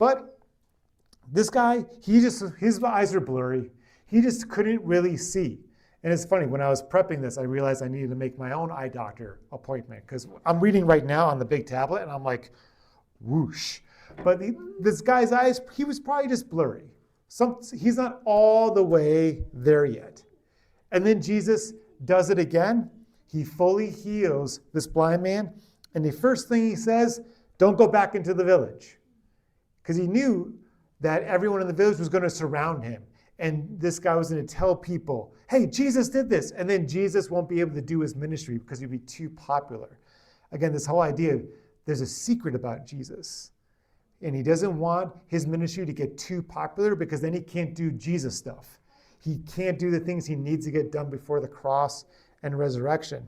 But this guy, his eyes are blurry. He just couldn't really see. And it's funny, when I was prepping this, I realized I needed to make my own eye doctor appointment because I'm reading right now on the big tablet and I'm like, whoosh. But this guy's eyes, he was probably just blurry. He's not all the way there yet. And then Jesus does it again. He fully heals this blind man. And the first thing he says, don't go back into the village. Because he knew that everyone in the village was going to surround him. And this guy was going to tell people, hey, Jesus did this. And then Jesus won't be able to do his ministry because he'd be too popular. Again, this whole idea, there's a secret about Jesus. And he doesn't want his ministry to get too popular because then he can't do Jesus stuff. He can't do the things he needs to get done before the cross and resurrection.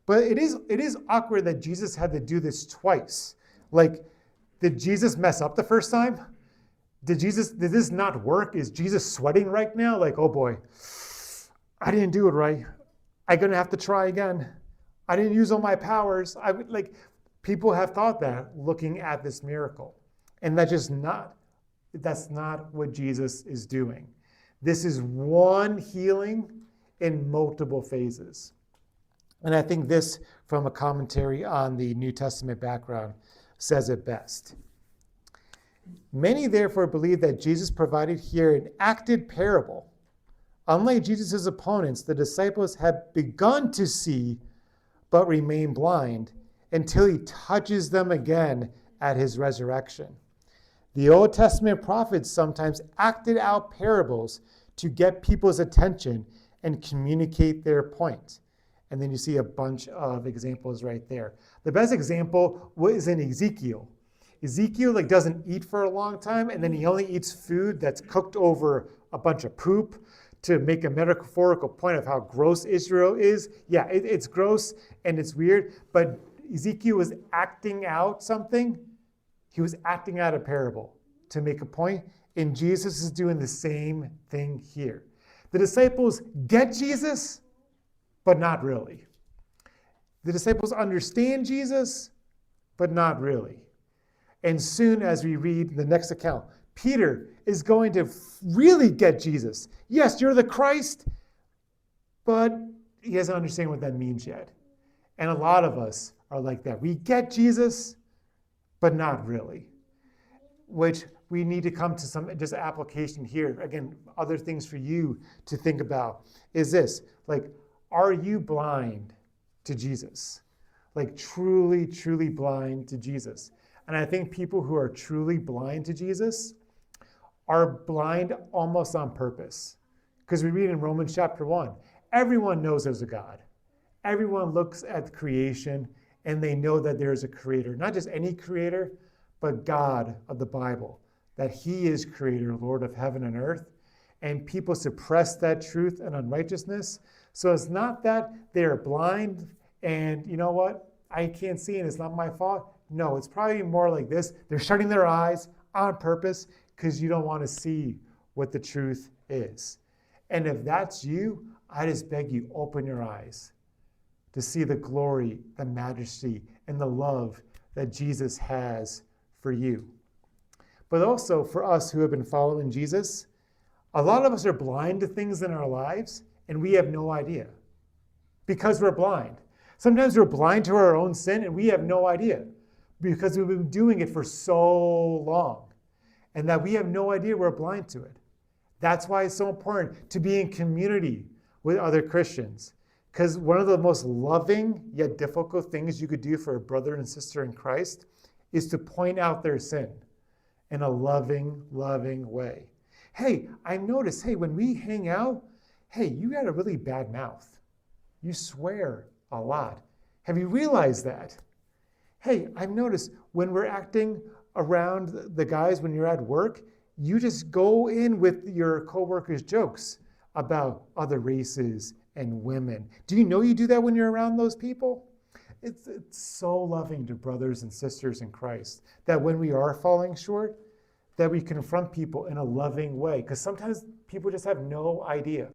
But it is awkward that Jesus had to do this twice. Like, did Jesus mess up the first time? Did this not work? Is Jesus sweating right now? Like, oh boy, I didn't do it right. I'm going to have to try again. I didn't use all my powers. People have thought that looking at this miracle. And that's not what Jesus is doing. This is one healing in multiple phases. And I think this, from a commentary on the New Testament background, says it best. Many therefore believe that Jesus provided here an acted parable. Unlike Jesus' opponents, the disciples had begun to see but remain blind until he touches them again at his resurrection. The Old Testament prophets sometimes acted out parables to get people's attention and communicate their point. And then you see a bunch of examples right there. The best example was in Ezekiel. Ezekiel doesn't eat for a long time, and then he only eats food that's cooked over a bunch of poop to make a metaphorical point of how gross Israel is. Yeah, it's gross and it's weird, but Ezekiel was acting out something. He was acting out a parable to make a point, and Jesus is doing the same thing here. The disciples get Jesus, but not really. The disciples understand Jesus, but not really. And soon as we read the next account, Peter is going to really get Jesus. Yes, you're the Christ, but he doesn't understand what that means yet. And a lot of us are like that. We get Jesus, but not really. Which we need to come to some just application here. Again, other things for you to think about is this. Are you blind to Jesus? Truly, truly blind to Jesus? And I think people who are truly blind to Jesus are blind almost on purpose. Because we read in Romans chapter 1, everyone knows there's a God. Everyone looks at creation and they know that there is a creator. Not just any creator, but God of the Bible. That he is creator, Lord of heaven and earth. And people suppress that truth and unrighteousness. So it's not that they're blind and you know what? I can't see and it's not my fault. No, it's probably more like this. They're shutting their eyes on purpose because you don't want to see what the truth is. And if that's you, I just beg you, open your eyes to see the glory, the majesty, and the love that Jesus has for you. But also for us who have been following Jesus, a lot of us are blind to things in our lives and we have no idea because we're blind. Sometimes we're blind to our own sin and we have no idea because we've been doing it for so long and that we have no idea we're blind to it. That's why it's so important to be in community with other Christians, because one of the most loving yet difficult things you could do for a brother and sister in Christ is to point out their sin in a loving, loving way. Hey, I noticed, when we hang out, you got a really bad mouth. You swear a lot. Have you realized that? Hey, I've noticed when we're acting around the guys when you're at work, you just go in with your coworkers' jokes about other races and women. Do you know you do that when you're around those people? It's so loving to brothers and sisters in Christ that when we are falling short, that we confront people in a loving way. Because sometimes people just have no idea.